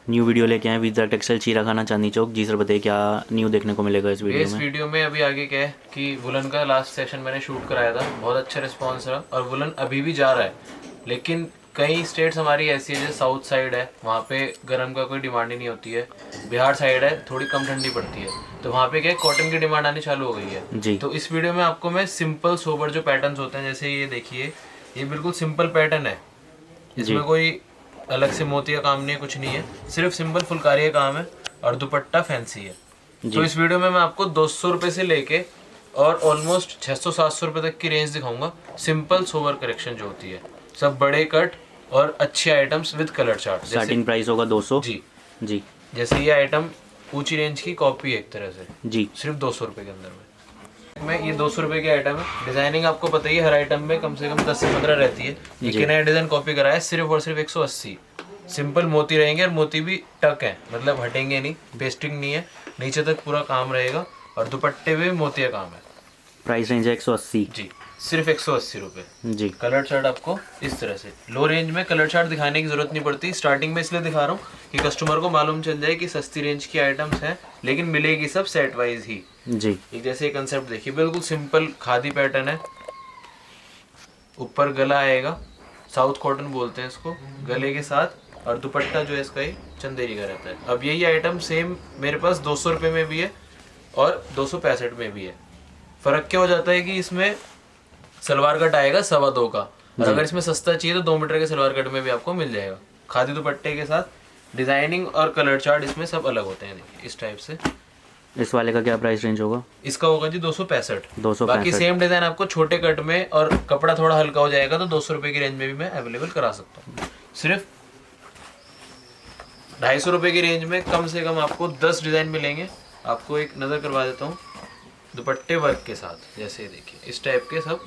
New video लेके आए visa textile चीरा खाना चांदनी चौक। जी सर बताइए क्या न्यू देखने को मिलेगा इस वीडियो इस में। वीडियो में अभी आगे क्या है कि वुलन का लास्ट सेशन मैंने शूट कराया था, बहुत अच्छा रिस्पांस रहा और वुलन अभी भी जा रहा है। लेकिन कई स्टेट्स हमारी ऐसी है, जैसे साउथ साइड है, वहाँ पे गर्म का कोई डिमांड ही नहीं होती है। बिहार साइड है, थोड़ी कम ठंडी पड़ती है, तो वहाँ पे क्या है, कॉटन की डिमांड आनी चालू हो गई है। जी तो इस वीडियो में आपको मैं सिंपल सोबर जो पैटर्न्स होते हैं, जैसे ये देखिए, ये बिल्कुल सिंपल पैटर्न है। जी इसमें कोई अलग से मोती का काम नहीं है, कुछ नहीं है, सिर्फ सिंपल फुलकारी का काम है और दुपट्टा फैंसी है। तो जी इस वीडियो में मैं आपको 200 रुपये से लेके और ऑलमोस्ट 600-700 रुपये तक की रेंज दिखाऊंगा। सिंपल सोवर कलेक्शन जो होती है, सब बड़े कट और अच्छे items with colour chart. Starting price होगा 200। जी, जी जैसे ये आइटम ऊंची रेंज की कॉपी है एक तरह से, जी सिर्फ 200 रुपये के अंदर में ये 200 रुपये की आइटम है। डिजाइनिंग आपको पता ही है, हर आइटम में कम से कम 10 से 15 रहती है। ये नया डिजाइन कॉपी करा है सिर्फ और सिर्फ 180। सिंपल मोती रहेंगे और मोती भी टक है, मतलब हटेंगे नहीं, पेस्टिंग नहीं है, नीचे तक पूरा काम रहेगा और दुपट्टे में मोतिया काम है। प्राइस रेंज है 180। जी, सिर्फ 180 रुपये। जी कलर चार्ट आपको इस तरह से लो रेंज में कलर चार्ट दिखाने की जरूरत नहीं पड़ती। स्टार्टिंग में इसलिए दिखा रहा हूँ कि कस्टमर को मालूम चल जाए कि सस्ती रेंज की आइटम्स हैं, लेकिन मिलेगी सब सेट वाइज ही। जी एक जैसे कंसेप्ट देखिए, बिल्कुल सिंपल खादी पैटर्न है। ऊपर गला आएगा, साउथ कॉटन बोलते हैं इसको, गले के साथ, और दुपट्टा जो है इसका ये चंदेरी का रहता है। अब यही आइटम सेम मेरे पास 200 रुपये में भी है और 265 में भी है। फ़र्क क्या हो जाता है कि इसमें सलवार कट आएगा 2.25 का, और अगर इसमें सस्ता चाहिए तो 2 मीटर के सलवार कट में भी आपको मिल जाएगा। खादी दुपट्टे के साथ डिज़ाइनिंग और कलर चार्ट इसमें सब अलग होते हैं। देखिए इस टाइप से। इस वाले का क्या प्राइस रेंज होगा? इसका होगा जी 265। 265। बाकी सेम डिज़ाइन आपको छोटे कट में और कपड़ा थोड़ा हल्का हो जाएगा तो 200 रुपये की रेंज में भी मैं अवेलेबल करा सकता हूँ। सिर्फ 250 रुपये की रेंज में कम से कम आपको 10 डिज़ाइन मिलेंगे। आपको एक नज़र करवा देता हूँ दुपट्टे वर्क के साथ। जैसे ये देखिए, इस टाइप के सब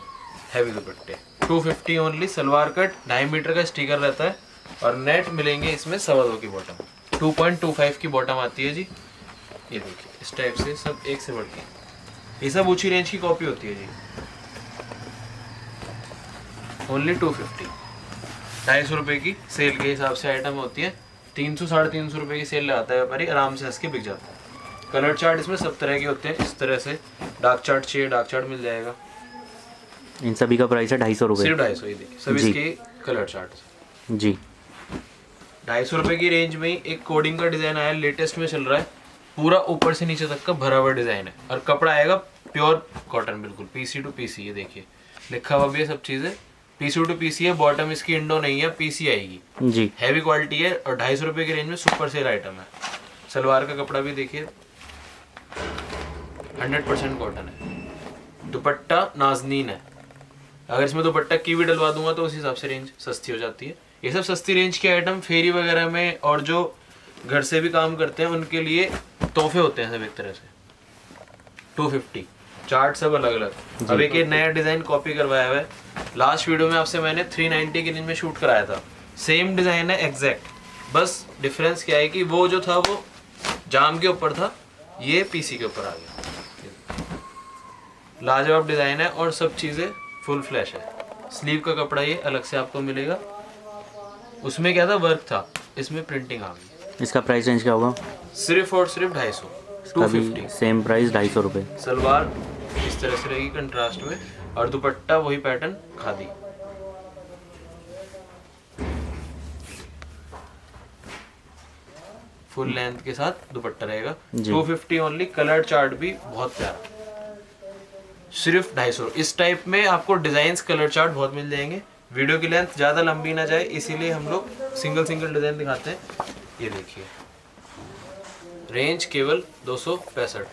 हैवी दुपट्टे 250 ओनली। सलवार कट 2.5 मीटर का स्टिकर रहता है और नेट मिलेंगे इसमें 2.25 की बॉटम, 2.25 की बॉटम आती है जी। ये देखिए इस टाइप से सब एक से बढ़ के, ये सब ऊंची रेंज की कॉपी होती है जी। ओनली 250, 250 रुपये की सेल के हिसाब से आइटम होती है। 300-350 रुपये की सेल लगाता है व्यापारी, आराम से हंस के बिक जाता है। कलर चार्ट इसमें सब तरह के होते हैं। इस तरह से डार्क चार्ट चाहिए, डार्क चार्ट मिल जाएगा। इन सभी का प्राइस है 250 रुपये। सिर्फ 250। ये देखिए सब जी। इसके कलर चार्ट। जी 250 रुपये की रेंज में ही एक कोडिंग का डिज़ाइन आया, लेटेस्ट में चल रहा है। पूरा ऊपर से नीचे तक का भरा हुआ डिज़ाइन है और कपड़ा आएगा प्योर कॉटन, बिल्कुल पीसी टू पीसी। ये देखिए लिखा हुआ भी है सब चीज़ें, पीसी टू पीसी है। बॉटम इसकी इंडो नहीं है, पीसी आएगी। जी हैवी क्वालिटी है और 250 रुपये की रेंज में सुपर सेल आइटम है। सलवार का कपड़ा भी देखिए 100% कॉटन है। दुपट्टा नाजनीन है। अगर इसमें दुपट्टा की भी डलवा दूंगा तो उस हिसाब से रेंज सस्ती हो जाती है। ये सब सस्ती रेंज के आइटम फेरी वगैरह में और जो घर से भी काम करते हैं उनके लिए तोहफे होते हैं सब एक तरह से। 250 चार्ट सब अलग अलग। अब एक नया डिज़ाइन कॉपी करवाया हुआ है। लास्ट वीडियो में आपसे मैंने 390 की रेंज में शूट कराया था। सेम डिज़ाइन है एग्जैक्ट, बस डिफरेंस क्या है कि वो जो था वो जाम के ऊपर था, ये पीसी के ऊपर आ गया। लाजवाब डिज़ाइन है और सब चीज़ें फुल फ्लैश है। स्लीव का कपड़ा ये अलग से आपको मिलेगा। उसमें क्या था, वर्क था, इसमें प्रिंटिंग आ गई। इसका प्राइस रेंज क्या होगा? सिर्फ और सिर्फ 250। 250 सेम प्राइस 250 रुपये। सलवार इस तरह से रहेगी कंट्रास्ट में और दुपट्टा वही पैटर्न खादी। फुल लेंथ के साथ दुपट्टा रहेगा। 250 ओनली। कलर चार्ट भी बहुत प्यारा, सिर्फ 250। इस टाइप में आपको डिजाइन्स कलर चार्ट बहुत मिल जाएंगे। वीडियो की लेंथ ज़्यादा लंबी ना जाए, इसीलिए हम लोग सिंगल सिंगल डिज़ाइन दिखाते हैं। ये देखिए रेंज केवल 265।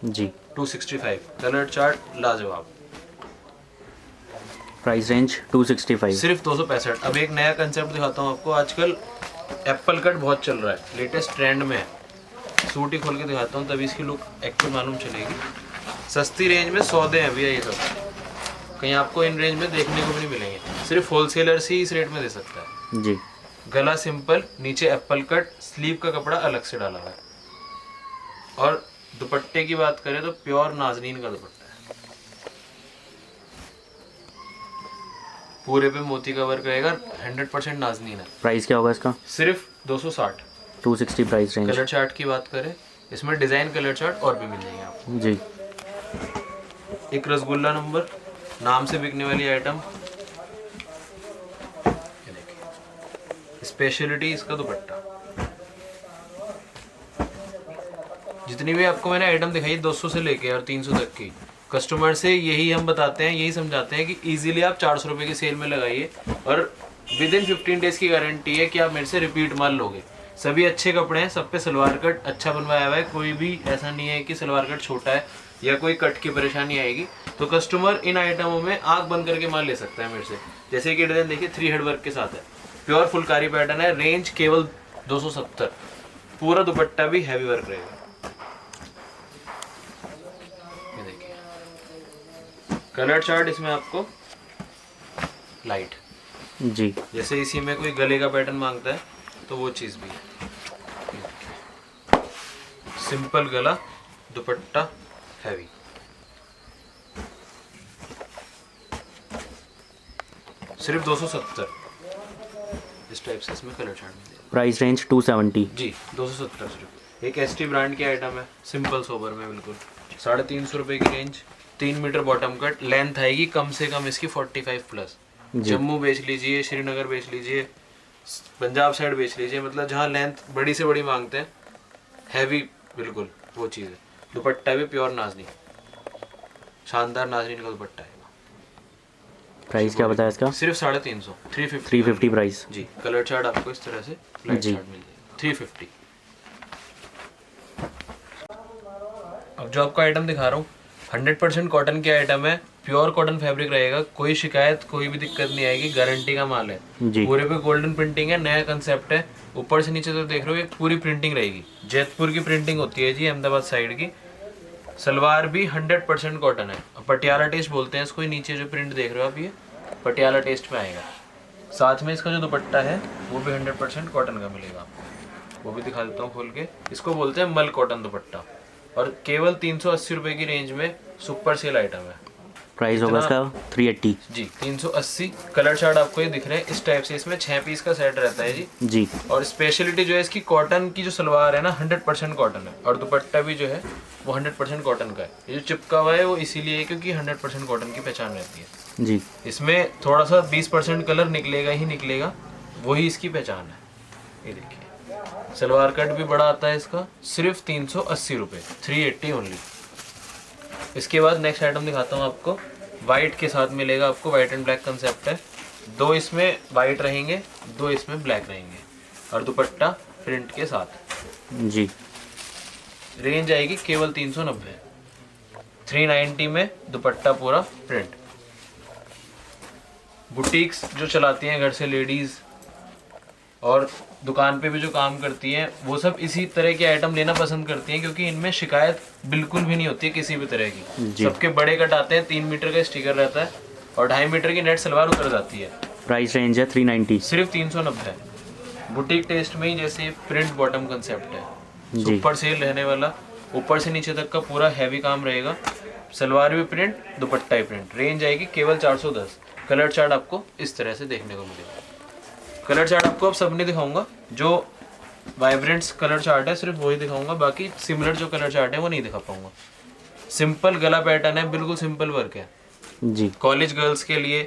जी 265 कलर चार्ट लाजवाब। Price range 265। सिर्फ 265। अब एक नया कंसेप्ट दिखाता हूँ आपको। आजकल एप्पल कट बहुत चल रहा है, लेटेस्ट ट्रेंड में है। सूट ही खोल के दिखाता हूँ तभी इसकी लुक एक्चुअल मालूम चलेगी। सस्ती रेंज में सौदे हैं भैया ये सब, कहीं आपको इन रेंज में देखने को भी नहीं मिलेंगे। सिर्फ होलसेलर ही इस रेट में दे सकता है। जी गला सिंपल, नीचे एप्पल कट, स्लीव का कपड़ा अलग से डाला हुआ है। और दुपट्टे की बात करें तो प्योर नाजनीन का दुपट्टा है। पूरे पे मोती का वर्क रहेगा, 100% नाज़नीन है। प्राइस क्या होगा इसका? सिर्फ 260। 260 प्राइस रेंज। कलर चार्ट की बात करें, इसमें डिज़ाइन कलर चार्ट और भी मिल जाएंगे आपको। जी। एक रसगुल्ला नंबर नाम से बिकने वाली आइटम, स्पेशलिटी इसका दुपट्टा। जितनी भी आपको मैंने आइटम दिखाई 200 से लेके और 300 तक की, कस्टमर से यही हम बताते हैं, यही समझाते हैं कि इजीली आप 400 रुपये की सेल में लगाइए और विद इन 15 डेज की गारंटी है कि आप मेरे से रिपीट माल लोगे। सभी अच्छे कपड़े हैं, सब पे सलवार कट अच्छा बनवाया हुआ है, कोई भी ऐसा नहीं है कि सलवार कट छोटा है या कोई कट की परेशानी आएगी। तो कस्टमर इन आइटमों में आंख बंद करके माल ले सकता है मेरे से। जैसे कि डिजाइन देखिए 3 हेड वर्क के साथ है, प्योर फुलकारी पैटर्न है, रेंज केवल 270। पूरा दुपट्टा भी हैवी वर्क रहेगा। ये देखिए कलर चार्ट इसमें आपको लाइट, जी। जैसे इसी में कोई गले का पैटर्न मांगता है तो वो चीज़ भी है। सिंपल गला, दुपट्टा हैवी। सिर्फ 270। इस टाइप से इसमें कलर चार्ट मिलेगा। Price range 270। जी 270 सिर्फ। एक एसटी ब्रांड की आइटम है, सिंपल सोबर में बिल्कुल। 350 रुपये की range, 3 metre bottom cut, length आएगी कम से कम इसकी 45 प्लस। जम्मू बेच लीजिए, श्रीनगर बेच लीजिए, पंजाब साइड बेच लीजिए, मतलब जहाँ लेंथ बड़ी से बड़ी मांगते हैं, हैवी बिल्कुल वो चीज़ है। दुपट्टा भी प्योर नाज़नीन, शानदार नाज़नीन का दुपट्टा है। प्राइस क्या बताया इसका? सिर्फ 350, 350 प्राइस। जी। कलर चार्ट आपको इस तरह से लाइट जी। चार्ट मिल जाएगा 350। अब जो आपको आइटम दिखा रहा हूँ 100% कॉटन की आइटम है, प्योर कॉटन फैब्रिक रहेगा, कोई शिकायत कोई भी दिक्कत नहीं आएगी, गारंटी का माल है। जी। पूरे पे गोल्डन प्रिंटिंग है, नया कंसेप्ट है। ऊपर से नीचे तो देख रहे हो एक पूरी प्रिंटिंग रहेगी, जयपुर की प्रिंटिंग होती है जी, अहमदाबाद साइड की। सलवार भी 100% कॉटन है, पटियाला टेस्ट बोलते हैं इसको। नीचे जो प्रिंट देख रहे हो आप, ये पटियाला टेस्ट में आएगा। साथ में इसका जो दुपट्टा है वो भी 100% कॉटन का मिलेगा आपको, वो भी दिखा देता हूँ खोल के। इसको बोलते हैं मल कॉटन दुपट्टा, और केवल 380 रुपये की रेंज में सुपर सेल आइटम है। प्राइस होगा इसका 380। जी 380। कलर चार्ट आपको ये दिख रहे हैं इस टाइप से, इसमें 6 पीस का सेट रहता है जी। जी। और स्पेशलिटी जो है इसकी, कॉटन की जो सलवार है ना 100% कॉटन है, और दुपट्टा भी जो है वो 100% कॉटन का है। ये जो चिपका हुआ है वो इसीलिए है क्योंकि 100% कॉटन की पहचान रहती है जी। इसमें थोड़ा सा 20% कलर निकलेगा ही निकलेगा, वही इसकी पहचान है। ये देखिए सलवार कट भी बड़ा आता है इसका, सिर्फ 380 रुपये, 380 ओनली। इसके बाद नेक्स्ट आइटम दिखाता हूँ आपको, वाइट के साथ मिलेगा आपको, वाइट एंड ब्लैक कंसेप्ट है। 2 इसमें वाइट रहेंगे, 2 इसमें ब्लैक रहेंगे, और दुपट्टा प्रिंट के साथ। जी। रेंज आएगी केवल 390, 390 में दुपट्टा पूरा प्रिंट। बुटीक्स जो चलाती हैं घर से लेडीज़ और दुकान पे भी जो काम करती हैं, वो सब इसी तरह के आइटम लेना पसंद करती हैं, क्योंकि इनमें शिकायत बिल्कुल भी नहीं होती है किसी भी तरह की। सबके बड़े कट आते हैं, 3 मीटर का स्टिकर रहता है, और 2.5 मीटर की नेट सलवार उतर जाती है। प्राइस रेंज है 390। सिर्फ 390। बुटीक टेस्ट में ही जैसे प्रिंट बॉटम कंसेप्ट है, जी। सुपर सेल रहने वाला, ऊपर से नीचे तक का पूरा हैवी काम रहेगा। सलवार भी प्रिंट, दुपट्टा ही प्रिंट। रेंज आएगी केवल 410। कलर चार्ट आपको इस तरह से देखने को मिलेगा। कलर चार्ट आपको अब सब नहीं दिखाऊंगा, जो वाइब्रेंट्स कलर चार्ट है सिर्फ वही दिखाऊंगा, बाकी सिमिलर जो कलर चार्ट है वो नहीं दिखा पाऊंगा। सिंपल गला पैटर्न है, बिल्कुल सिंपल वर्क है जी। कॉलेज गर्ल्स के लिए।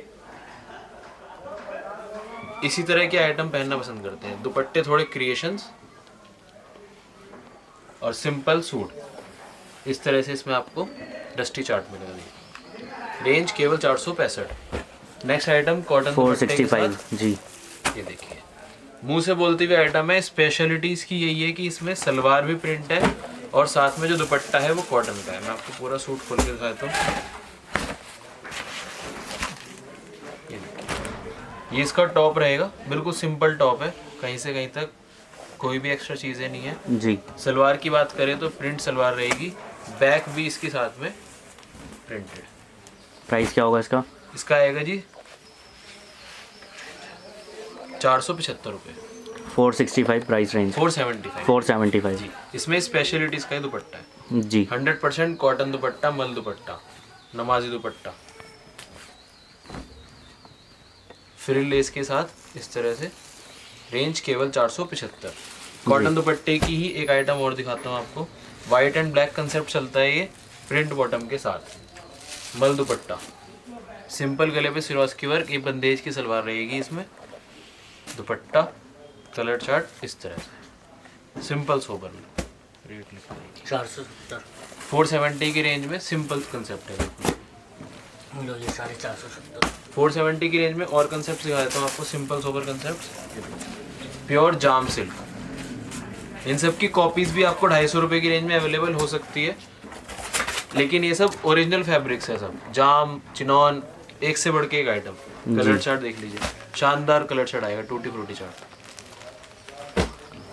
इसी तरह के आइटम पहनना पसंद करते हैं। दुपट्टे थोड़े क्रिएशंस और सिंपल सूट, इस तरह से इसमें आपको डस्टी चार्ट मिलेगा। रेंज केवल 465। Next item cotton 465। जी। ये देखिए मुंह से बोलती हुई आइटम है। स्पेशलिटी इसकी यही है कि इसमें सलवार भी प्रिंट है, और साथ में जो दुपट्टा है वो कॉटन का है। मैं आपको पूरा सूट खोल के दिखाता हूँ। ये इसका टॉप रहेगा, बिल्कुल सिंपल टॉप है, कहीं से कहीं तक कोई भी एक्स्ट्रा चीज़ें नहीं है जी। सलवार की बात करें तो प्रिंट सलवार रहेगी, बैक भी इसके साथ में प्रिंटेड। प्राइस क्या होगा इसका? इसका आएगा जी 475 रुपये। 465 प्राइस रेंज। 475। 475 जी। इसमें स्पेशलिटी इसका ही दुपट्टा है जी। 100% कॉटन दुपट्टा, मल दुपट्टा, नमाजी दुपट्टा। फ्रिल लेस के साथ इस तरह से, रेंज केवल 475। कॉटन दुपट्टे की ही एक आइटम और दिखाता हूँ आपको। वाइट एंड ब्लैक कंसेप्ट चलता है ये, प्रिंट बॉटम के साथ, मल दुपट्टा, सिंपल गले पे सिरोस्की वर्क, ये बंदेज की सलवार रहेगी इसमें, दुपट्टा कलर चार्ट इस तरह से, सिंपल सोबर में। रेट लिखा है 470 470 की रेंज में, सिंपल कंसेप्ट है बिल्कुल। लो ये 470। 470 की रेंज में और कंसेप्ट दिखा देता हूँ आपको, सिंपल सोबर कंसेप्ट, प्योर जाम सिल्क। इन सब की कॉपीज भी आपको 250 रुपये की रेंज में अवेलेबल हो सकती है, लेकिन ये सब ओरिजिनल फैब्रिक्स है सब, जाम, चिनॉन, एक से बढ़ के एक आइटम। कलर चार्ट देख लीजिए, शानदार कलर चार्ट आएगा, tutti frutti chart.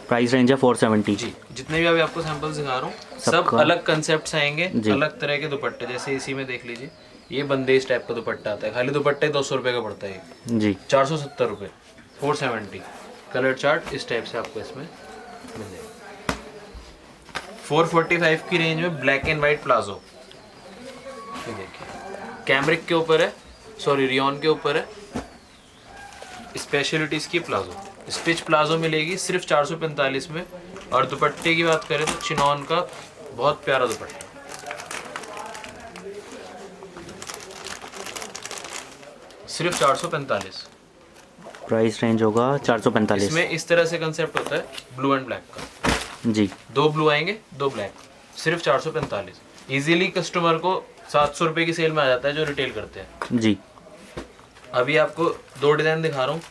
Price range है 470। जी, जितने भी अभी आपको सैंपल्स दिखा रहा हूँ सब सबका- अलग कंसेप्ट्स आएंगे, जी। अलग तरह के दुपट्टे। जैसे इसी में देख लीजिए, ये बंदेज टाइप का दुपट्टा आता है, खाली दुपट्टे 200 रुपये का पड़ता है ये, जी 470 रुपये, 470। कलर चार्ट इस टाइप से आपको इसमें मिल जाएगा। 445 की रेंज में ब्लैक एंड वाइट प्लाजो, ये देखिए, कैमरिक के ऊपर है, सॉरी रियॉन के ऊपर है, स्पेशलिटी इसकी प्लाजो, स्टिच प्लाजो मिलेगी सिर्फ 445 में। और दुपट्टे की बात करें तो चिनॉन का बहुत प्यारा दुपट्टा, सिर्फ 445। प्राइस रेंज होगा 445। इसमें इस तरह से कंसेप्ट होता है, ब्लू एंड ब्लैक का, जी 2 ब्लू आएंगे 2 ब्लैक, सिर्फ 445। इजीली कस्टमर को 700 रुपये की सेल में आ जाता है जो रिटेल करते हैं। जी अभी आपको 2 डिज़ाइन दिखा रहा हूँ,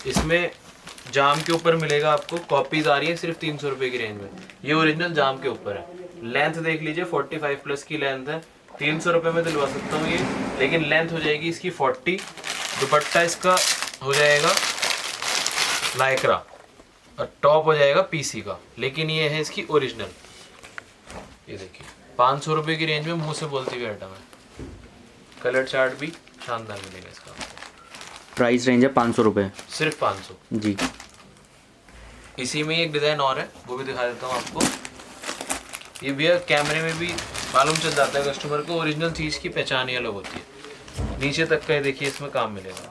इसमें जाम के ऊपर मिलेगा आपको, कॉपीज आ रही है सिर्फ 300 रुपये की रेंज में। ये ओरिजिनल जाम के ऊपर है, लेंथ देख लीजिए 45 प्लस की लेंथ है, 300 रुपये में दिलवा सकता हूँ ये, लेकिन लेंथ हो जाएगी इसकी 40। दुपट्टा इसका हो जाएगा लाइक्रा और टॉप हो जाएगा पीसी का, लेकिन ये है इसकी ओरिजिनल। ये देखिए 500 रुपये की रेंज में मुंह से बोलती हुई आइटम है। कलर चार्ट भी शानदार मिलेगा इसका, प्राइस रेंज है 500 रुपये। सिर्फ 500। जी इसी में एक डिज़ाइन और है, वो भी दिखा देता हूँ आपको। ये भैया कैमरे में भी मालूम चल जाता है कस्टमर को, ओरिजिनल चीज़ की पहचान ही अलग होती है। नीचे तक का ये देखिए, इसमें काम मिलेगा।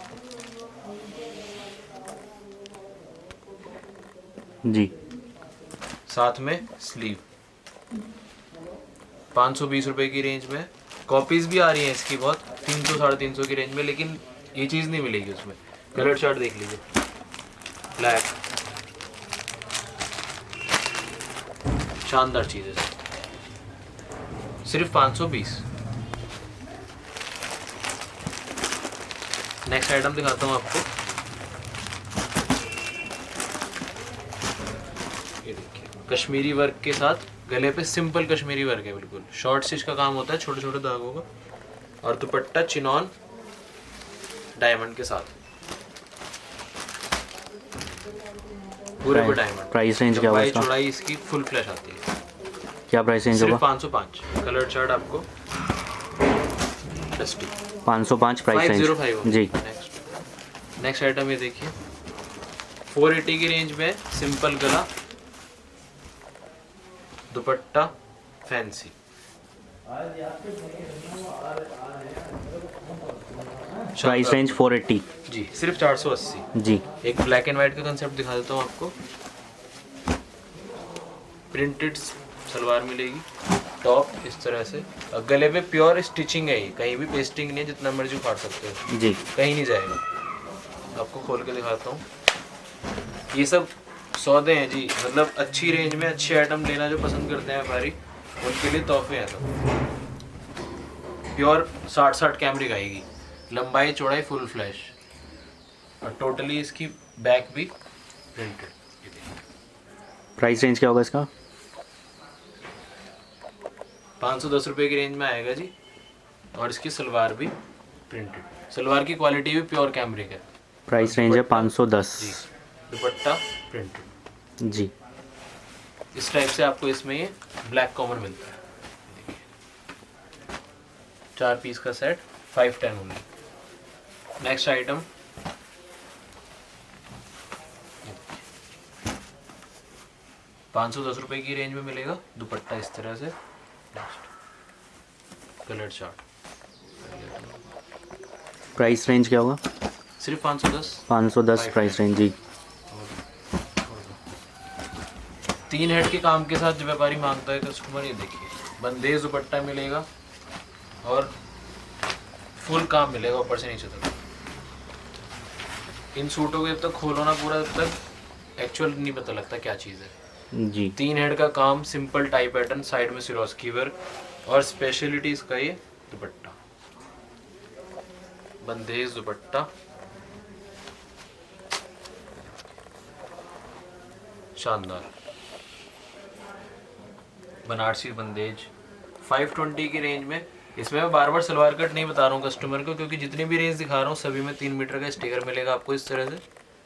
जी साथ में स्लीव, 520 रुपये की रेंज में। कॉपीज भी आ रही हैं इसकी बहुत, 300 350 की रेंज में, लेकिन ये चीज़ नहीं मिलेगी उसमें। कलर चार्ट देख लीजिए, ब्लैक, शानदार चीज़ है, सिर्फ 520। नेक्स्ट आइटम दिखाता हूँ आपको, ये देखिए, कश्मीरी वर्क के साथ, गले पे सिंपल कश्मीरी वर्क है, बिल्कुल शॉर्ट स्टिच का काम होता है, छोटे छोटे धागों का, और दुपट्टा चिनॉन डायमंड के साथ, पूरे पे डायमंड। प्राइस रेंज क्या होगा लंबाई इसका? चौड़ाई इसकी फुल फ्लैश आती है। क्या प्राइस रेंज सिर्फ होगा? 505। कलर चार्ट आपको डस्टी 505 प्राइस 505 रेंज। जी नेक्स्ट आइटम ये देखिए, 480 की रेंज में, सिंपल गला, दुपट्टा फैंसी, प्राइस रेंज 480। जी सिर्फ 480। जी एक ब्लैक एंड व्हाइट का कंसेप्ट दिखा देता हूँ आपको, प्रिंटेड सलवार मिलेगी, टॉप इस तरह से, और गले पे प्योर स्टिचिंग है, ये कहीं भी पेस्टिंग नहीं है, जितना मर्जी फाड़ सकते हो, जी कहीं नहीं जाएगा। आपको खोल के दिखाता हूँ, ये सब सौदे हैं जी, मतलब अच्छी रेंज में अच्छे आइटम लेना जो पसंद करते हैं व्यापारी, उनके लिए तोहफे हैं सब। प्योर 60 कैमरिक आएगी, लंबाई चौड़ाई फुल फ्लैश, और टोटली इसकी बैक भी प्रिंटेड। प्राइस रेंज क्या होगा इसका? 510 रुपये की रेंज में आएगा जी, और इसकी सलवार भी प्रिंटेड, सलवार की क्वालिटी भी प्योर कैमरिक है। प्राइस रेंज है जी 510। दुपट्टा प्रिंटेड, जी इस टाइप से आपको इसमें ये ब्लैक कॉमन मिलता है। 4 पीस का सेट 510 ओनली। नेक्स्ट आइटम, ₹510 की रेंज में मिलेगा, दुपट्टा इस तरह से, कलर चार्ट। प्राइस रेंज क्या होगा? सिर्फ 510। 510 प्राइस रेंज जी। 3 हेड के काम के साथ जो व्यापारी मांगता है कस्टमर, ये देखिए बंदेज दुपट्टा मिलेगा और फुल काम मिलेगा ऊपर से नीचे तक। इन सूटों को जब तक खोलो ना पूरा, तब तक एक्चुअल नहीं पता लगता क्या चीज़ है। जी 3 हेड का काम, सिंपल टाई पैटर्न, साइड में सिरोस्की वर्क और स्पेशलिटी इसका ये दुपट्टा, बंदेज दुपट्टा, शानदार बनारसी बंदेज 520 की रेंज में। इसमें मैं बार बार सलवार कट नहीं बता रहा हूँ कस्टमर को, क्योंकि जितनी भी रेंज दिखा रहा हूँ सभी में 3 मीटर का स्टिकर मिलेगा आपको इस तरह से।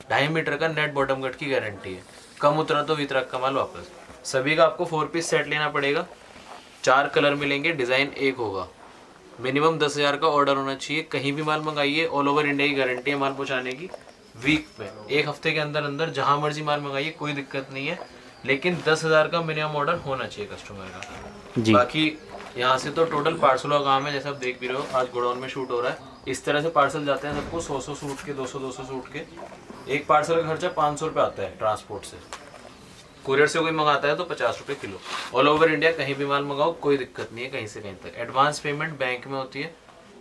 2.5 मीटर का नेट बॉटम कट की गारंटी है। कम उतरा तो वितरक का माल वापस। सभी का आपको 4 पीस सेट लेना पड़ेगा। 4 कलर मिलेंगे, डिज़ाइन एक होगा। मिनिमम 10,000 का ऑर्डर होना चाहिए। कहीं भी माल मंगाइए, ऑल ओवर इंडिया की गारंटी है माल पहुँचाने की। वीक में 1 हफ्ते के अंदर अंदर जहाँ मर्जी माल मंगाइए, कोई दिक्कत नहीं है, लेकिन 10,000 का मिनिमम ऑर्डर होना चाहिए कस्टमर का। जी बाकी यहाँ से तो टोटल पार्सल का काम है, जैसा आप देख भी रहे हो। आज गोडाउन में शूट हो रहा है, इस तरह से पार्सल जाते हैं सबको 100-100 सूट के, 200-200 सूट के। एक पार्सल का खर्चा 500 रुपये आता है ट्रांसपोर्ट से। कुरियर से कोई मंगाता है तो 50 रुपये किलो। ऑल ओवर इंडिया कहीं भी माल मंगाओ, कोई दिक्कत नहीं है कहीं से कहीं तक। एडवांस पेमेंट बैंक में होती है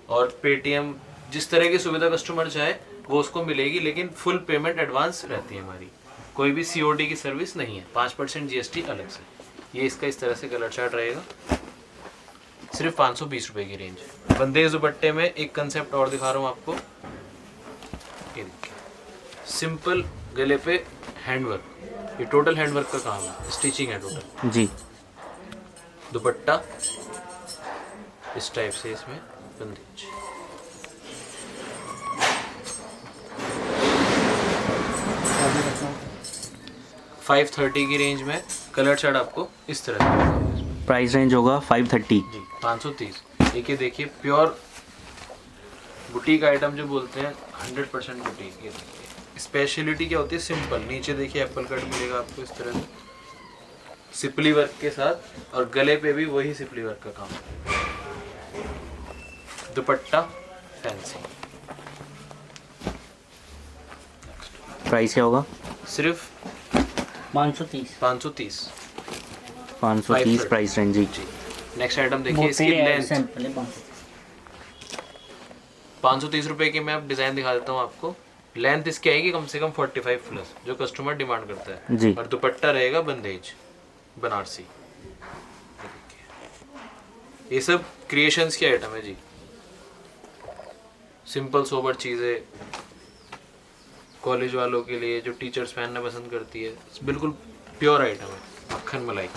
और पेटीएम, जिस तरह की सुविधा कस्टमर चाहे वो उसको मिलेगी, लेकिन फुल पेमेंट एडवांस रहती है हमारी। कोई भी COD की सर्विस नहीं है। 5% GST अलग से। ये इसका इस तरह से कलर चार्ट रहेगा। सिर्फ 520 रुपये की रेंज। बंदेज दुपट्टे में एक कंसेप्ट और दिखा रहा हूँ आपको। ये देखिए, सिंपल गले पे हैंडवर्क, ये टोटल हैंडवर्क का काम है, स्टिचिंग है टोटल। जी दुपट्टा इस टाइप से, इसमें बंदेज। अभी रखना 530 की रेंज में कलर चार्ट आपको इस तरह से। प्राइस रेंज होगा 530। जी 530। एक ये देखिए प्योर बुटीक आइटम जो बोलते हैं, 100% बुटीक। ये देखिए स्पेशलिटी क्या होती है, सिंपल। नीचे देखिए एप्पल कट मिलेगा आपको इस तरह से, सिपली वर्क के साथ, और गले पे भी वही सिपली वर्क का काम। दुपट्टा फैंसी। प्राइस क्या होगा? सिर्फ 530। 530। 530 प्राइस रेंज जी। जी नेक्स्ट आइटम देखिए, इसकी लेंथ 530 रुपये की। मैं अब डिज़ाइन दिखा देता हूँ आपको। लेंथ इसकी आएगी कम से कम 45 प्लस, जो कस्टमर डिमांड करता है जी। और दुपट्टा रहेगा बंदेज बनारसी। ये सब क्रिएशंस की आइटम है जी। सिंपल सोबर चीज़ें कॉलेज वालों के लिए, जो टीचर्स पहनना पसंद करती है। बिल्कुल प्योर आइटम है, मक्खन मलाई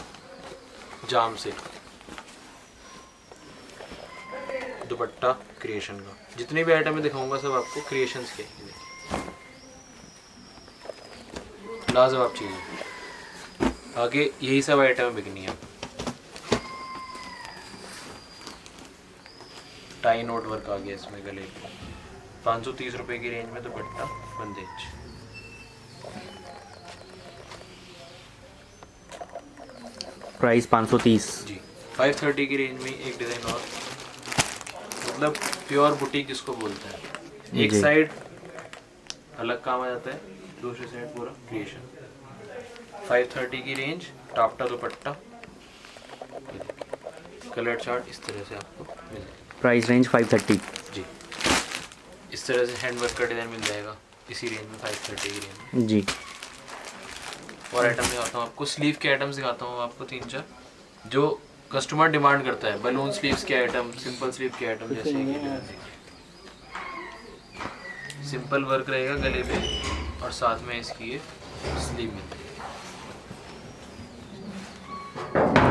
जाम से। दुपट्टा क्रिएशन का। जितने भी आइटम में दिखाऊंगा सब आपको क्रिएशंस के। लाजवाब चीज़ है। आगे यही सब आइटम बिकनी है। टाई नोट वर्क आ गया इसमें गले पे। 530 रुपये की रेंज में दुपट्टा बंदेज। प्राइस 530 जी 530 की रेंज में एक डिज़ाइन और, मतलब प्योर बुटीक जिसको बोलते हैं। एक जी। साइड अलग काम आ जाता है, दूसरी साइड पूरा क्रिएशन। 530 की रेंज, टापटा दुपट्टा, कलर चार्ट इस तरह से आपको मिल जाएगा। प्राइस रेंज 530 जी इस तरह से हैंडवर्क का डिज़ाइन मिल जाएगा इसी रेंज में, 530 की रेंज में। जी। और आइटम दिखाता हूँ आपको, स्लीव के आइटम्स दिखाता हूँ आपको 3-4 जो कस्टमर डिमांड करता है। बलून स्लीव्स के आइटम, सिंपल स्लीव के आइटम, जैसे कि सिंपल वर्क रहेगा गले पे और साथ में इसकी ये स्लीव मिलती है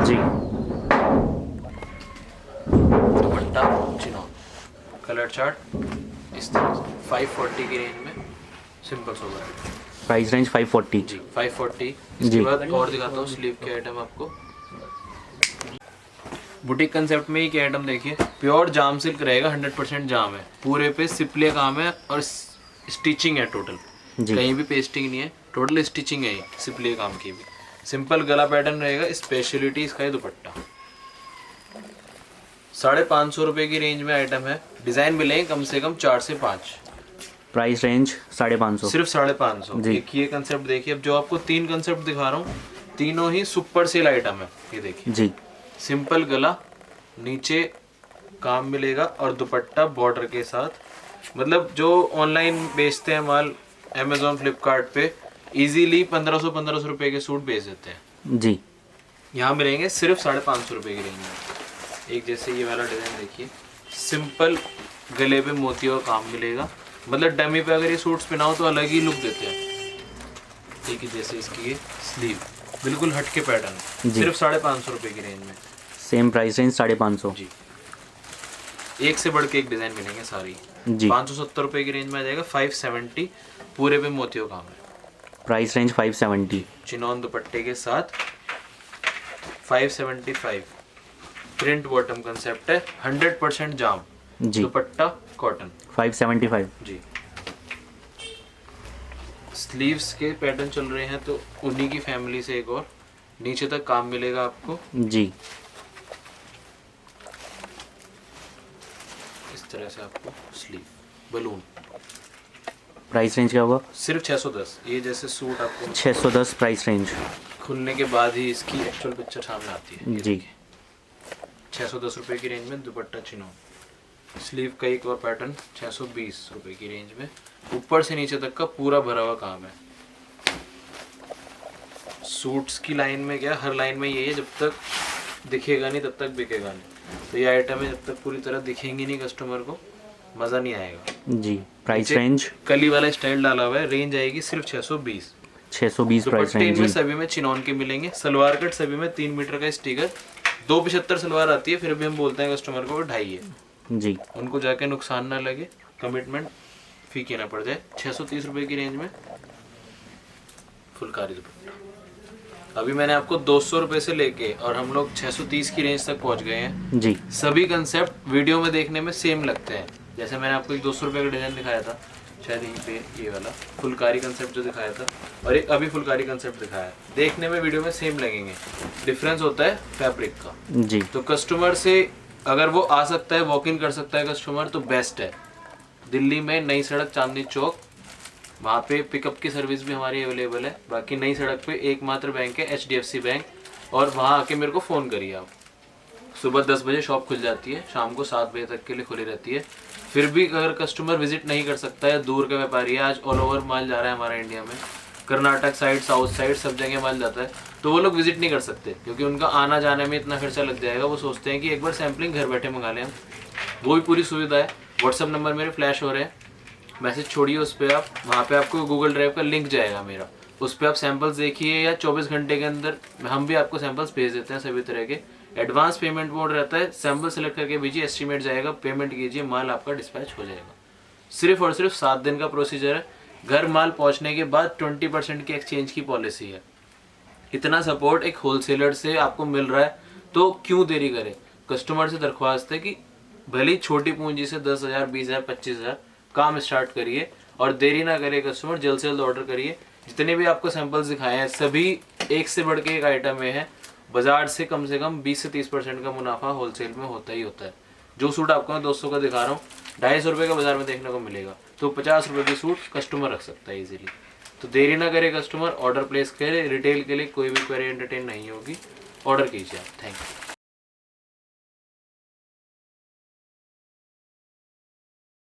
जी। दुपट्टा चिनॉन, कलर चार्ट इस तरह से। 540 की रेंज में सिंपल सोबर। प्राइस रेंज 540 जी 540। इसके जी। बाद और दिखाता हूँ स्लीव के आइटम आपको। बुटीक कंसेप्ट में ही के आइटम देखिए, प्योर जाम सिल्क रहेगा, 100% जाम है, पूरे पे सिपले काम है और स्टिचिंग है टोटल। जी। कहीं भी पेस्टिंग नहीं है, टोटल स्टिचिंग है, सिपले काम की भी। सिंपल गला पैटर्न रहेगा, स्पेशलिटी इसका है दुपट्टा। 550 रुपये की रेंज में आइटम है। डिज़ाइन मिलेंगे कम से कम 4 से 5। Price range 550। सिर्फ 550। जी। एक ये कंसेप्ट देखिए, अब जो आपको 3 कंसेप्ट दिखा रहा हूँ तीनों ही सुपर सेल आइटम है। ये देखिए, जी सिंपल गला, नीचे काम मिलेगा और दुपट्टा बॉर्डर के साथ। मतलब जो ऑनलाइन बेचते हैं माल अमेजोन फ्लिपकार्ट पे इजीली 1500 रुपए के सूट बेच देते हैं, जी यहाँ मिलेंगे सिर्फ 550 रुपए की रेंज में। एक जैसे ये वाला डिजाइन देखिए, सिंपल गले पे मोतियों का काम मिलेगा। मतलब डमी पे अगर ये सूट्स पहनाओ तो अलग ही लुक देते हैं। ठीक है, जैसे इसकी ये स्लीव बिल्कुल हटके पैटर्न, जी। सिर्फ 550 रुपए की रेंज में। Same price range 550। जी, एक से बढ़ के एक डिजाइन मिलेंगे सारी। जी 570 रुपए की रेंज में आ जाएगा। 570 पूरे पे मोतियों काम है। Price range 570। चिनॉन दुपट्टे के साथ 575। प्रिंट बॉटम कंसेप्ट है, 100% जाम, जी दुपट्टा कॉटन। 575। जी, स्लीव्स के पैटर्न चल रहे हैं तो उन्हीं की फैमिली से एक और नीचे तक काम मिलेगा आपको। जी इस तरह से आपको स्लीव बलून, प्राइस रेंज क्या होगा? सिर्फ 610। ये जैसे सूट आपको 610 प्राइस रेंज। खुलने के बाद ही इसकी एक्चुअल पिक्चर सामने आती है। ये जी 610 रुपए की रेंज में दुपट्टा चिनोन। स्लीव का एक और पैटर्न 620 रुपए की रेंज में, ऊपर से नीचे तक का पूरा भरा हुआ काम है। सूट्स की लाइन में क्या, हर लाइन में यही है, जब तक दिखेगा नहीं तब तक बिकेगा नहीं। तो ये आइटम है, जब तक पूरी तरह दिखेंगी नहीं कस्टमर को मज़ा नहीं आएगा। जी प्राइस नीचे रेंज कली वाला स्टाइल डाला हुआ है, रेंज आएगी सिर्फ 620। 620 प्राइस दुपट्टे रेंज। इनमें जी सभी में चिनॉन के मिलेंगे। सलवार कट सभी में 3 मीटर का स्टिकर। 275 सलवार आती है, फिर भी हम बोलते हैं कस्टमर को 2.5 है, जी उनको जाके नुकसान ना लगे, कमिटमेंट फी ना पड़ जाए। 630 रुपए की रेंज में फुलकारी दुपट्टा। अभी मैंने आपको 200 रुपए से लेके और हम लोग 630 की रेंज तक पहुंच गए हैं। जी सभी कंसेप्ट वीडियो में देखने में सेम लगते हैं। जैसे मैंने आपको एक 200 रुपए का डिजाइन दिखाया था, शायद यहीं पे ये वाला फुलकारी कंसेप्ट जो दिखाया था, और एक अभी फुलकारी कंसेप्ट दिखाया है, देखने में वीडियो में सेम लगेंगे, डिफरेंस होता है फैब्रिक का। जी तो कस्टमर से अगर वो आ सकता है, वॉक इन कर सकता है कस्टमर, तो बेस्ट है। दिल्ली में नई सड़क चांदनी चौक, वहाँ पे पिकअप की सर्विस भी हमारी अवेलेबल है। बाकी नई सड़क पे एकमात्र बैंक है HDFC बैंक, और वहाँ आके मेरे को फ़ोन करिए आप। सुबह 10 बजे शॉप खुल जाती है, शाम को 7 बजे तक के लिए खुली रहती है। फिर भी अगर कस्टमर विजिट नहीं कर सकता है, दूर का व्यापारी है, आज ऑल ओवर माल जा रहा है हमारा इंडिया में, कर्नाटक साइड, साउथ साइड, सब जगह माल जाता है, तो वो लोग विजिट नहीं कर सकते क्योंकि उनका आना जाने में इतना खर्चा लग जाएगा। वो सोचते हैं कि एक बार सैम्पलिंग घर बैठे मंगा लें हम, वो भी पूरी सुविधा है। व्हाट्सअप नंबर मेरे फ्लैश हो रहे हैं, मैसेज छोड़िए उस पर आप, वहाँ पे आपको गूगल ड्राइव का लिंक जाएगा मेरा, उस पर आप सैंपल्स देखिए, या 24 घंटे के अंदर हम भी आपको सैंपल्स भेज देते हैं सभी तरह के। एडवांस पेमेंट मोड रहता है, सैंपल सेलेक्ट करके भेजिए, एस्टीमेट जाएगा, पेमेंट कीजिए, माल आपका डिस्पैच हो जाएगा। सिर्फ और सिर्फ 7 दिन का प्रोसीजर है। घर माल पहुंचने के बाद 20% की एक्सचेंज की पॉलिसी है। इतना सपोर्ट एक होलसेलर से आपको मिल रहा है तो क्यों देरी करें। कस्टमर से दरख्वास्त है कि भले छोटी पूंजी से 10,000, 20,000, 25,000 काम स्टार्ट करिए और देरी ना करिए। कस्टमर जल्द से जल्द ऑर्डर करिए। जितने भी आपको सैंपल्स दिखाए हैं सभी एक से बढ़ के एक आइटम में है। बाजार से कम 20 से 30% का मुनाफा होलसेल में होता ही होता है। जो सूट आपको मैं 200 का दिखा रहा हूँ, 250 रुपये का बाजार में देखने को मिलेगा, तो 50 रुपये की सूट कस्टमर रख सकता है इजीली। तो देरी ना करे कस्टमर, ऑर्डर प्लेस करे। रिटेल के लिए कोई भी क्वेरी एंटरटेन नहीं होगी, ऑर्डर कीजिए आप। Thank you.